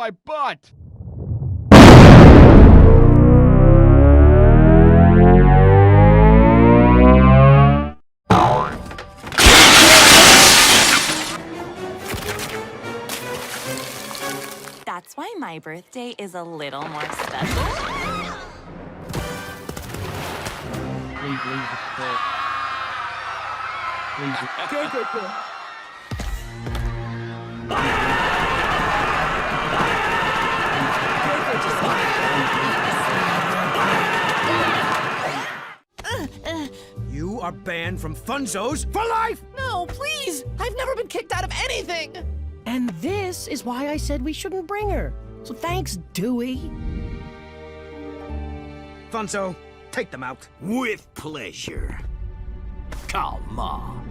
my butt! That's why my birthday is a little more special. Please leave the pit. Please. You are banned from Funzos for life! No, please! I've never been kicked out of anything! And this is why I said we shouldn't bring her. So thanks, Dewey. Funzo, take them out. With pleasure. Come on.